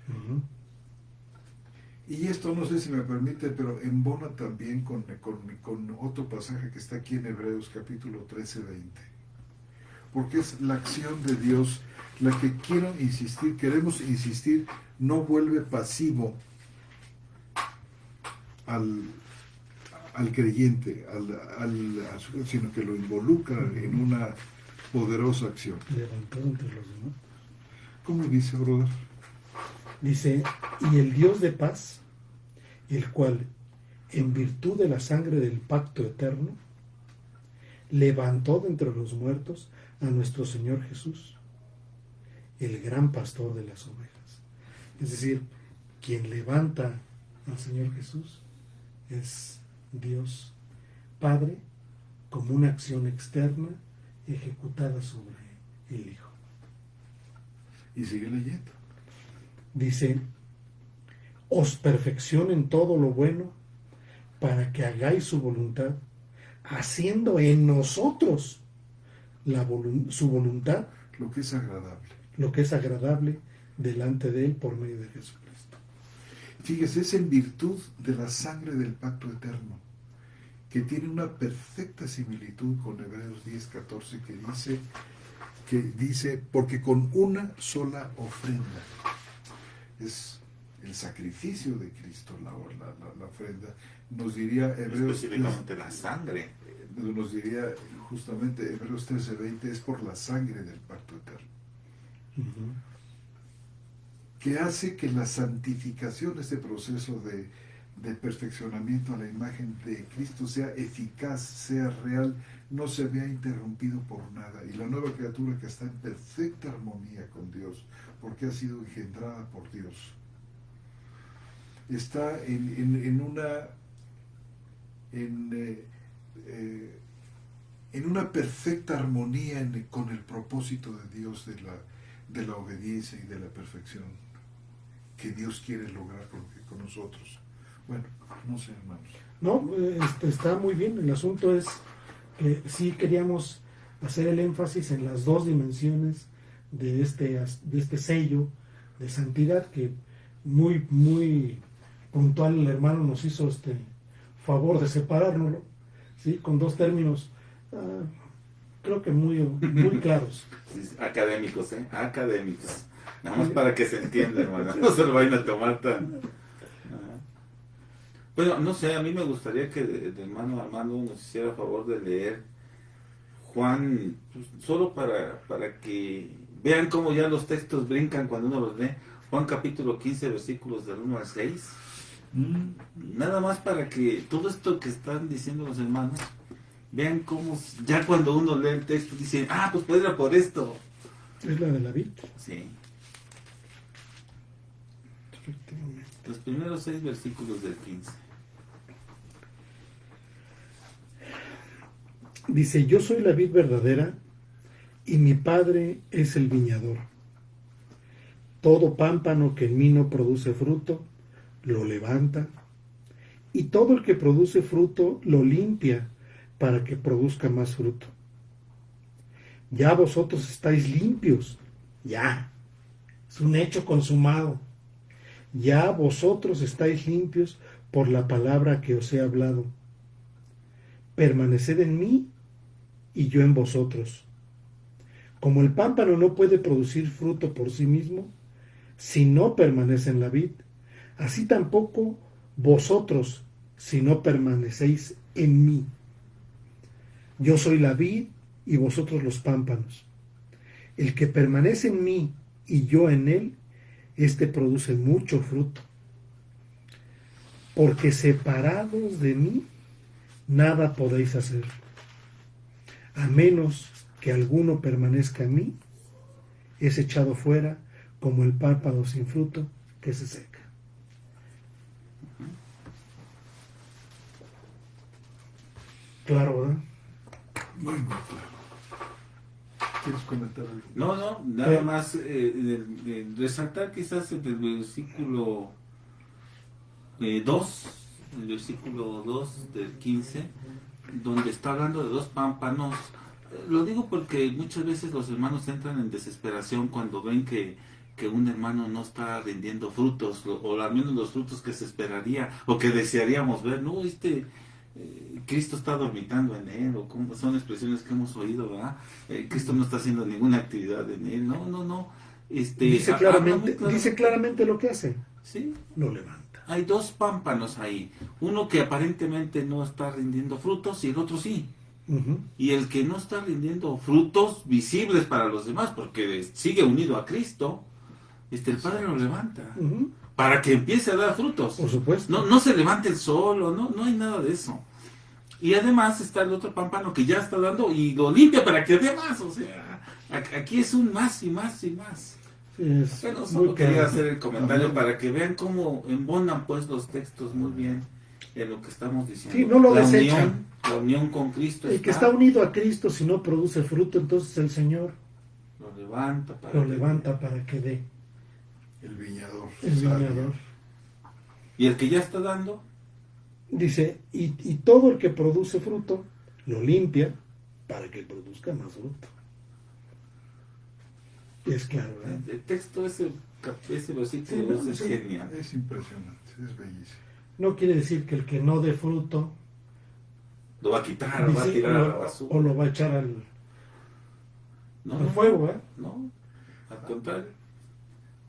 Ujú. Y esto no sé si me permite, pero embona también con otro pasaje que está aquí en Hebreos capítulo 13-20. Porque es la acción de Dios la que queremos insistir, no vuelve pasivo al creyente, sino que lo involucra en una poderosa acción. Levantado entre los demás. ¿Cómo dice, brother? Dice, y el Dios de paz, el cual, en virtud de la sangre del pacto eterno, levantó de entre los muertos a nuestro Señor Jesús, el gran pastor de las ovejas. Es decir, quien levanta al Señor Jesús es Dios Padre como una acción externa ejecutada sobre el Hijo. Y sigue leyendo. Dice, os perfeccionen todo lo bueno para que hagáis su voluntad, haciendo en nosotros su voluntad, Lo que es agradable. lo que es agradable delante de Él por medio de Jesucristo. Fíjese, es en virtud de la sangre del pacto eterno, que tiene una perfecta similitud con Hebreos 10:14, que dice, porque con una sola ofrenda, es el sacrificio de Cristo, la ofrenda, nos diría Hebreos, Específicamente la sangre. nos diría justamente Hebreos 13:20, es por la sangre del pacto eterno, Uh-huh. que hace que la santificación, este proceso de perfeccionamiento a la imagen de Cristo, sea eficaz, sea real, no se vea interrumpido por nada. Y la nueva criatura que está en perfecta armonía con Dios, porque ha sido engendrada por Dios, está en una perfecta armonía con el propósito de Dios de la obediencia y de la perfección que Dios quiere lograr con nosotros. Bueno, no sé, hermanos. No, está muy bien. El asunto es que sí queríamos hacer el énfasis en las dos dimensiones de este sello de santidad que muy, muy puntual el hermano nos hizo favor de separárnoslo, ¿sí? Con dos términos creo que muy, muy claros. Académicos, académicos. Nada más para que se entienda, hermano. No se lo vayan a tomar tan... Bueno, no sé, a mí me gustaría que el hermano Armando nos hiciera favor de leer Juan, pues, solo para que vean cómo ya los textos brincan cuando uno los lee. Juan capítulo 15, versículos del 1 al 6. Nada más para que todo esto que están diciendo los hermanos, vean cómo ya cuando uno lee el texto dicen, pues puede ir por esto. Es la de la vid. Sí. Efectivamente. Los primeros 6 versículos del 15. Dice, yo soy la vid verdadera y mi padre es el viñador. Todo pámpano que en mí no produce fruto, lo levanta, y todo el que produce fruto lo limpia para que produzca más fruto. Ya vosotros estáis limpios, ya, es un hecho consumado. Ya vosotros estáis limpios por la palabra que os he hablado. Permaneced en mí y yo en vosotros. Como el pámpano no puede producir fruto por sí mismo, si no permanece en la vid, así tampoco vosotros, si no permanecéis en mí. Yo soy la vid y vosotros los pámpanos. El que permanece en mí y yo en él, éste produce mucho fruto. Porque separados de mí, nada podéis hacer. A menos que alguno permanezca en mí, es echado fuera como el pámpano sin fruto que se seca. Claro, ¿verdad? Muy claro. ¿Quieres comentar algo? No, nada más resaltar quizás el versículo 2, el versículo 2 del 15, donde está hablando de dos pámpanos. Lo digo porque muchas veces los hermanos entran en desesperación cuando ven que un hermano no está rindiendo frutos, o al menos los frutos que se esperaría o que desearíamos ver. No, Cristo está dormitando en él, o como son expresiones que hemos oído, ¿verdad? Cristo no está haciendo ninguna actividad en él. No. Dice claramente lo que hace. Sí. Lo levanta. Hay dos pámpanos ahí. Uno que aparentemente no está rindiendo frutos y el otro sí. Uh-huh. Y el que no está rindiendo frutos visibles para los demás, porque sigue unido a Cristo, el Padre lo levanta. Uh-huh. Para que empiece a dar frutos. Por supuesto. No se levante el solo, no hay nada de eso. Y además está el otro pámpano que ya está dando y lo limpia para que dé más. O sea, aquí es un más y más y más. Bueno, solo quería hacer el comentario para que vean cómo embonan pues los textos muy bien en lo que estamos diciendo. Sí, no lo desechan. La unión con Cristo. El que está unido a Cristo, si no produce fruto, entonces el Señor lo levanta para que dé. El viñador. El viñador. Y el que ya está dando. Dice, y todo el que produce fruto, lo limpia para que produzca más fruto. Es claro, ¿verdad? El texto, ese versículo es genial. Es impresionante, es bellísimo. No quiere decir que el que no dé fruto lo va a quitar, lo va a tirar a la basura. O lo va a echar al fuego, ¿eh? No, al contrario.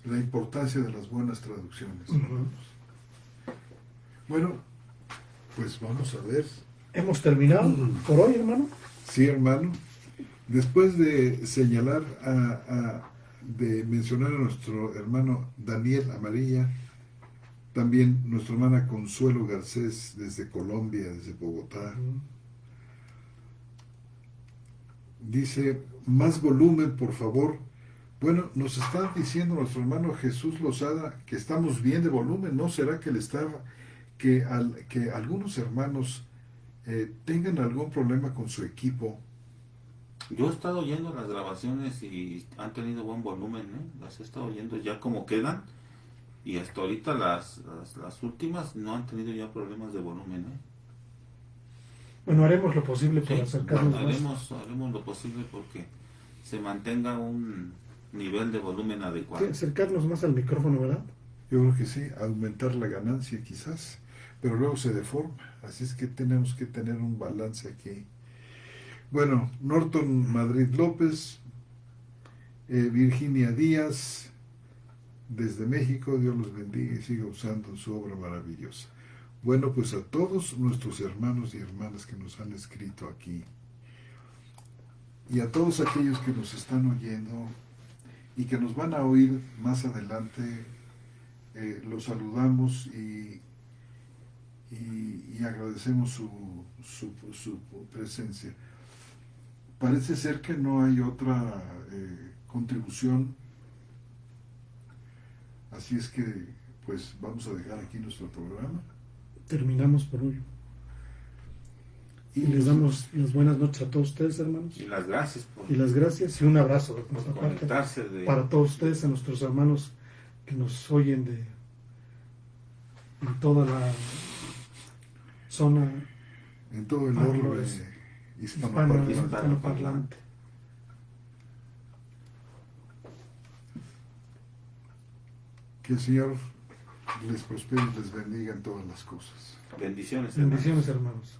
La importancia de las buenas traducciones. Uh-huh. Bueno, pues vamos a ver. ¿Hemos terminado por hoy, hermano? Sí, hermano. Después de señalar, de mencionar a nuestro hermano Daniel Amarilla, también nuestra hermana Consuelo Garcés desde Colombia, desde Bogotá. Dice, más volumen, por favor. Bueno, nos está diciendo nuestro hermano Jesús Lozada que estamos bien de volumen. ¿No será que que algunos hermanos tengan algún problema con su equipo? Yo he estado oyendo las grabaciones y han tenido buen volumen, las he estado oyendo ya como quedan, y hasta ahorita las últimas no han tenido ya problemas de volumen. Bueno, haremos lo posible por acercarnos más. Haremos lo posible porque se mantenga un nivel de volumen adecuado. Sí, acercarnos más al micrófono, ¿verdad? Yo creo que sí, aumentar la ganancia quizás, pero luego se deforma, así es que tenemos que tener un balance aquí. Bueno, Norton Madrid López, Virginia Díaz, desde México, Dios los bendiga y siga usando su obra maravillosa. Bueno, pues a todos nuestros hermanos y hermanas que nos han escrito aquí, y a todos aquellos que nos están oyendo y que nos van a oír más adelante, los saludamos y agradecemos su presencia. Parece ser que no hay otra contribución, así es que pues vamos a dejar aquí nuestro programa. Terminamos por hoy. Y les damos las buenas noches a todos ustedes, hermanos. Y las gracias. Y las gracias y un abrazo de nuestra parte para todos ustedes, a nuestros hermanos que nos oyen en toda zona en todo el Ah, orbe no, es hispanoparlante. hispanoparlante. Que el Señor les prospere y les bendiga en todas las cosas. Bendiciones, hermanos. Bendiciones, hermanos.